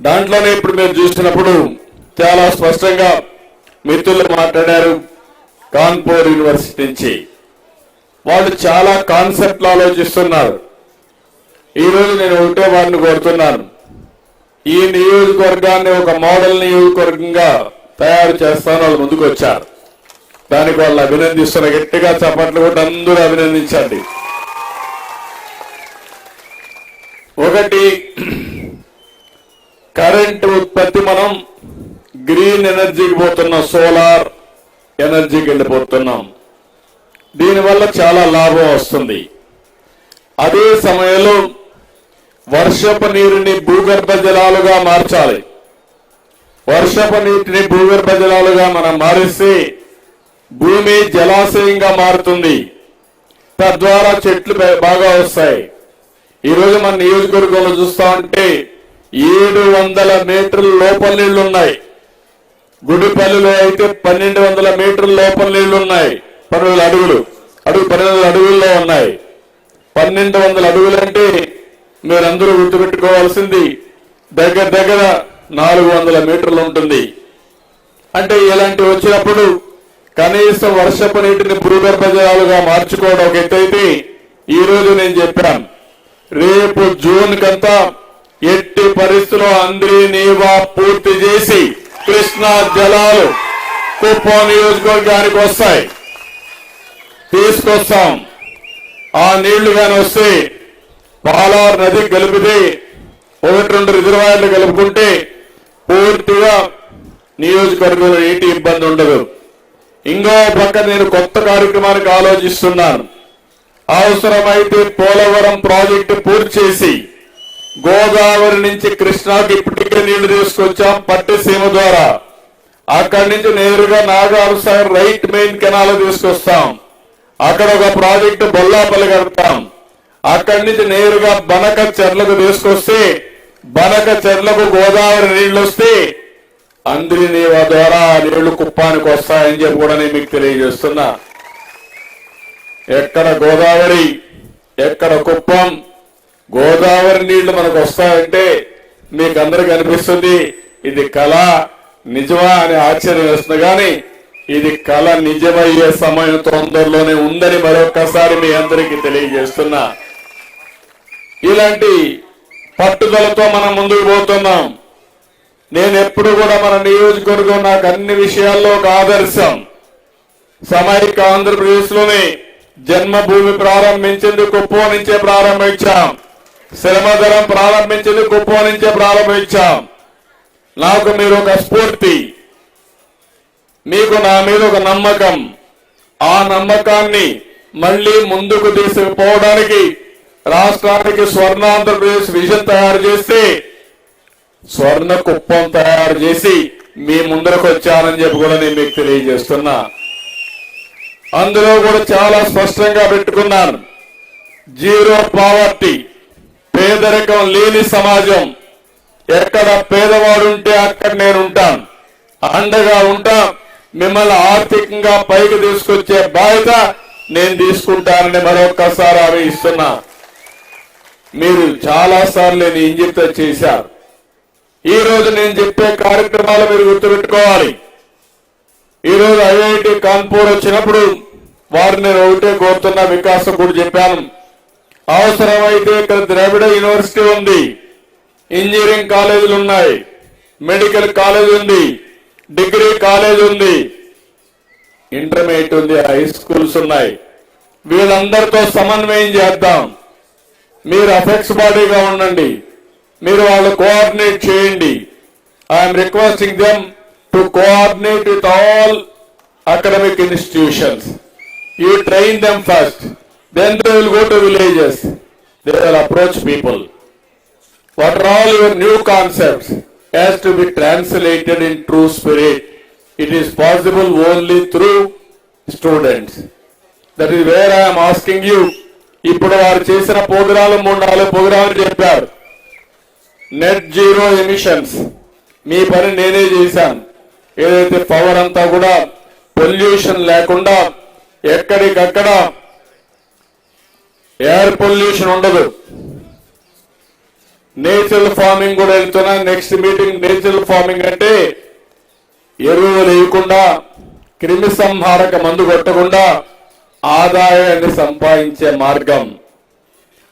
దాంట్లోనే ఇప్పుడు మీరు చూసినప్పుడు చాలా స్పష్టంగా మిత్రులు మాట్లాడారు. కాన్పూర్ యూనివర్సిటీ నుంచి వాళ్ళు చాలా కాన్సెప్ట్లు ఆలోచిస్తున్నారు. ఈరోజు నేను ఒకటే వారిని కోరుతున్నాను, ఈ నియోజకవర్గాన్ని ఒక మోడల్ నియోజకవర్గంగా తయారు చేస్తాను. వాళ్ళు ముందుకు వచ్చారు, దానికి వాళ్ళు అభినందిస్తున్న గట్టిగా చప్పట్లు కూడా అందరూ అభినందించండి. ఒకటి, కరెంటు ఉత్పత్తి మనం గ్రీన్ ఎనర్జీకి పోతున్నాం, సోలార్ ఎనర్జీకి వెళ్ళిపోతున్నాం. దీనివల్ల చాలా లాభం వస్తుంది. అదే సమయంలో వర్షపు నీరుని భూగర్భ జలాలుగా మార్చాలి. వర్షపు నీటిని భూగర్భ జలాలుగా మనం మారిస్తే భూమి జలాశయంగా మారుతుంది. తద్వారా చెట్లు బాగా వస్తాయి. ఈరోజు మన నియోజకవర్గంలో చూస్తా ఉంటే 700 మీటర్ల లోపల నీళ్లు ఉన్నాయి. గుడిపల్లిలో అయితే 1200 మీటర్ల లోపల నీళ్లు ఉన్నాయి. 12 అడుగులు 12 అడుగుల్లో ఉన్నాయి. 1200 అడుగులు అంటే మీరందరూ గుర్తుపెట్టుకోవాల్సింది దగ్గర 400 మీటర్లు ఉంటుంది. అంటే ఇలాంటి వచ్చినప్పుడు కనీసం వర్షపు నీటిని భూగర్భ జలాలుగా మార్చుకోవడం ఒక ఎత్తైతే, ఈ రోజు నేను చెప్పాను రేపు జూన్ కంతా ఎట్టి పరిస్థితుల్లో అందరి నీవా పూర్తి చేసి కృష్ణా జలాలు కుప్పం నియోజకవర్గానికి వస్తాయి, తీసుకొస్తాం. ఆ నీళ్లు కానీ వస్తే పాలార్ నది కలిపితే 1-2 రిజర్వాయర్లు కలుపుకుంటే పూర్తిగా నియోజకవర్గంలో నీటి ఇబ్బంది ఉండదు. ఇంకో పక్క నేను కొత్త కార్యక్రమానికి ఆలోచిస్తున్నాను. అవసరమైతే పోలవరం ప్రాజెక్టు పూర్తి చేసి గోదావరి నుంచి కృష్ణాకి ఇప్పటికే నీళ్లు తీసుకొచ్చాం పట్టిసీమ ద్వారా. అక్కడి నుంచి నేరుగా Nagar Sagar right main canal తీసుకొస్తాం. అక్కడ ఒక ప్రాజెక్టు బొల్లాపల్లి కడతాం. అక్కడి నుంచి నేరుగా బనక చెర్లకు తీసుకొస్తే బనక చెర్లకు గోదావరి నీళ్లు వస్తే అందరి నీవ ద్వారా నీళ్లు కుప్పానికి వస్తాయని చెప్పి కూడా నేను మీకు తెలియజేస్తున్నా. ఎక్కడ గోదావరి ఎక్కడ కుప్పం, గోదావరి నీళ్లు మనకు వస్తాయంటే మీకు అందరికీ అనిపిస్తుంది ఇది కళ నిజమా అని ఆశ్చర్యం వేస్తుంది. కానీ ఇది కళ నిజమయ్యే సమయం తొందరలోనే ఉందని మరొకసారి మీ అందరికీ తెలియజేస్తున్నా. ఇలాంటి పట్టుదలతో మనం ముందుకు పోతున్నాం. నేను ఎప్పుడు కూడా మన నియోజకవర్గం నాకు అన్ని విషయాల్లో ఒక ఆదర్శం. సమైక్య ఆంధ్రప్రదేశ్ లోనే జన్మభూమి ప్రారంభించింది కుప్పం నుంచే ప్రారంభించాం. శ్రమదరం ప్రారంభించింది కుప్పం నుంచే ప్రారంభించాం. నాకు మీరు ఒక స్ఫూర్తి, మీకు నా మీద ఒక నమ్మకం. ఆ నమ్మకాన్ని మళ్లీ ముందుకు తీసుకుపోవడానికి రాష్ట్రానికి స్వర్ణాంధ్రప్రదేశ్ విజన్ తయారు చేస్తే స్వర్ణ కుప్పం తయారు చేసి మీ ముందరకు వచ్చానని చెప్పి కూడా నేను మీకు తెలియజేస్తున్నా. అందులో కూడా చాలా స్పష్టంగా పెట్టుకున్నాను, జీరో పావర్టీ, పేదరికం లేని సమాజం. ఎక్కడ పేదవాడు ఉంటే అక్కడ నేను ఉంటాను, అండగా ఉంటా. మిమ్మల్ని ఆర్థికంగా పైకి తీసుకొచ్చే బాధ్యత నేను తీసుకుంటానని మరొకసారి హామీ ఇస్తున్నా. మీరు చాలా సార్లు నేను ఇంజిత చేశారు. ఈ రోజు నేను చెప్పే కార్యక్రమాలు మీరు గుర్తుపెట్టుకోవాలి. ఈ రోజు ఐఐటి కాన్పూర్ వచ్చినప్పుడు వారిని నేను ఒకటే కోరుతున్నా, వికాసం కూడా చెప్పాను. అవసరమైతే ఇక్కడ ద్రవిడ యూనివర్సిటీ ఉంది, ఇంజనీరింగ్ కాలేజీలు ఉన్నాయి, మెడికల్ కాలేజ్ ఉంది, డిగ్రీ కాలేజ్ ఉంది, ఇంటర్మీడియట్ ఉంది, హై స్కూల్స్ ఉన్నాయి. వీళ్ళందరితో సమన్వయం చేద్దాం. మీరు అఫెక్స్ బాడీగా ఉండండి, మీరు వాళ్ళు కోఆర్డినేట్ చేయండి. I'm requesting them to coordinate with all academic institutions. You train them first, then they will go to villages, they will approach people. What are all your new concepts has to be translated in true spirit. It is possible only through students. That is where I am asking you. ఇప్పుడు వారు చేసిన ప్రోగ్రాలు 3-4 ప్రోగ్రాములు చెప్పారు. Net zero emissions మీ పని నేనే చేశాను. ఏదైతే power అంతా కూడా పొల్యూషన్ లేకుండా ఎక్కడికక్కడ ఎయిర్ పొల్యూషన్ ఉండదు. నేచురల్ ఫార్మింగ్ కూడా వెళ్తున్నా. నెక్స్ట్ మీటింగ్ నేచురల్ ఫార్మింగ్ అంటే ఎరువులు వేయకుండా, క్రిమి సంహారక మందు కొట్టకుండా ఆదాయాన్ని సంపాదించే మార్గం.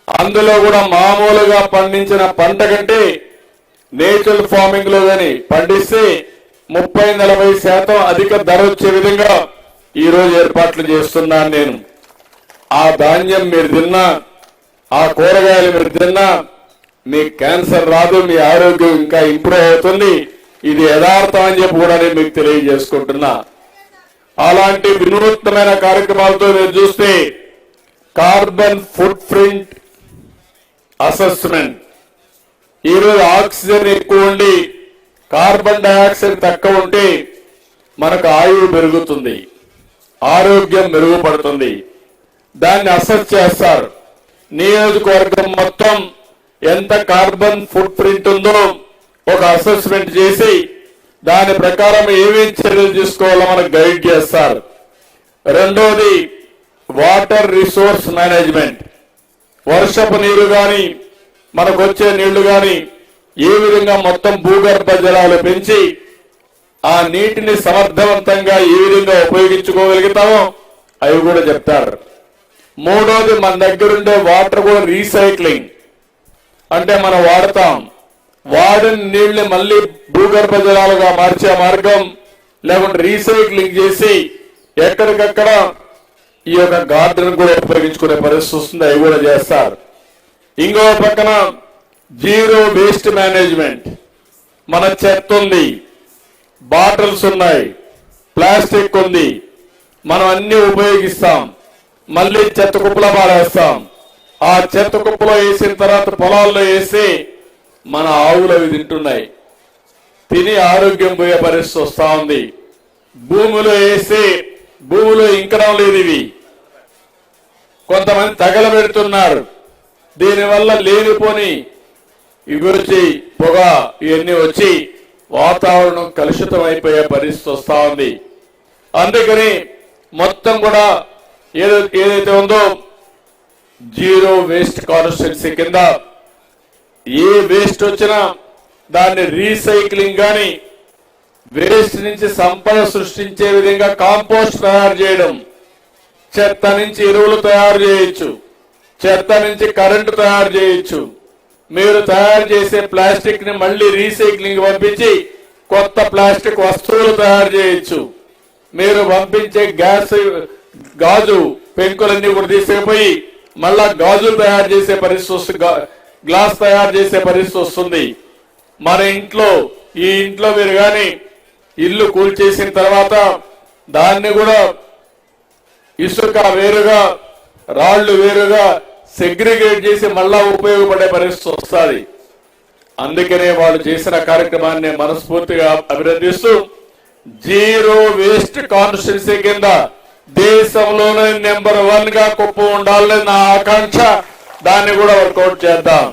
అందులో కూడా మామూలుగా పండించిన పంట కంటే నేచురల్ ఫార్మింగ్ లో కానీ పండిస్తే 30-40% అధిక ధర వచ్చే విధంగా ఈ రోజు ఏర్పాట్లు చేస్తున్నాను నేను. ఆ ధాన్యం మీరు తిన్నా, ఆ కూరగాయలు మీరు తిన్నా మీకు క్యాన్సర్ రాదు, మీ ఆరోగ్యం ఇంకా ఇంప్రూవ్ అవుతుంది. ఇది యథార్థం అని చెప్పి కూడా నేను మీకు తెలియజేసుకుంటున్నా. అలాంటి వినూత్నమైన కార్యక్రమాలతో మీరు చూస్తే కార్బన్ ఫుట్ ప్రింట్ అసెస్మెంట్, ఈరోజు ఆక్సిజన్ ఎక్కువ ఉండి కార్బన్ డయాక్సైడ్ తక్కువ ఉంటే మనకు ఆయువు పెరుగుతుంది, ఆరోగ్యం మెరుగుపడుతుంది. దాన్ని అసెస్ చేస్తారు. నియోజకవర్గం మొత్తం ఎంత కార్బన్ ఫుట్ ప్రింట్ ఉందో ఒక అసెస్మెంట్ చేసి దాని ప్రకారం ఏమేమి చర్యలు తీసుకోవాలో మనకు గైడ్ చేస్తారు. రెండోది వాటర్ రిసోర్స్ మేనేజ్మెంట్. వర్షపు నీరు కానీ మనకు వచ్చే నీళ్లు కానీ ఏ విధంగా మొత్తం భూగర్భ జలాలు పెంచి ఆ నీటిని సమర్థవంతంగా ఏ విధంగా ఉపయోగించుకోగలుగుతామో అవి కూడా చెప్తారు. మూడోది మన దగ్గరుండే వాటర్ కూడా రీసైక్లింగ్, అంటే మనం వాడతాం, వాడిన నీళ్లు మళ్ళీ భూగర్భ జలాలుగా మార్చే మార్గం, లేకుంటే రీసైక్లింగ్ చేసి ఎక్కడికక్కడ ఈ యొక్క గార్డెన్ కూడా ఉపయోగించుకునే పరిస్థితి వస్తుంది. అవి కూడా చేస్తారు. ఇంకో పక్కన జీరో వేస్ట్ మేనేజ్మెంట్. మన చెత్త ఉంది, బాటిల్స్ ఉన్నాయి, ప్లాస్టిక్ ఉంది, మనం అన్ని ఉపయోగిస్తాం, మళ్ళీ చెత్త కుప్పలో పారేస్తాం. ఆ చెత్త కుప్పలో వేసిన తర్వాత పొలాల్లో వేసి మన ఆవులు అవి తింటున్నాయి, తిని ఆరోగ్యం పోయే పరిస్థితి వస్తా ఉంది. భూమిలో వేసి భూమిలో ఇంకడం లేదు. ఇవి కొంతమంది తగలబెడుతున్నారు. దీనివల్ల లేనిపోని ఇవి వచ్చి పొగ ఇవన్నీ వచ్చి వాతావరణం కలుషితం అయిపోయే పరిస్థితి వస్తా ఉంది. అందుకని మొత్తం కూడా ఏదైతే ఉందో జీరో వేస్ట్ కాన్స్టిట్యున్సీ కింద ఏ వేస్ట్ వచ్చినా దాన్ని రీసైక్లింగ్ కానీ, వేస్ట్ నుంచి సంపద సృష్టించే విధంగా కాంపోస్ట్ తయారు చేయడం, చెత్త నుంచి ఎరువులు తయారు చేయొచ్చు, చెత్త నుంచి కరెంటు తయారు చేయొచ్చు. మీరు తయారు చేసే ప్లాస్టిక్ ని మళ్ళీ రీసైక్లింగ్ పంపించి కొత్త ప్లాస్టిక్ వస్తువులు తయారు చేయొచ్చు. మీరు పంపించే గాజు పెంకులన్నీ కూడా తీసుకుపోయి మళ్ళా గాజులు తయారు చేసే పరిస్థితి వస్తుంది, గ్లాస్ తయారు చేసే పరిస్థితి వస్తుంది. మన ఇంట్లో ఈ ఇంట్లో మీరు కానీ ఇల్లు కూల్చేసిన తర్వాత దాన్ని కూడా ఇసుక వేరుగా, రాళ్లు వేరుగా సెగ్రిగేట్ చేసి మళ్ళా ఉపయోగపడే పరిస్థితి వస్తుంది. అందుకనే వాళ్ళు చేసిన కార్యక్రమాన్ని మనస్ఫూర్తిగా అభినందిస్తూ జీరో వేస్ట్ కాన్స్టిట్యున్సీ కింద దేశంలోనే నెంబర్ 1 గా కుప్పం ఉండాలని నా ఆకాంక్ష. దాన్ని కూడా వర్కౌట్ చేద్దాం.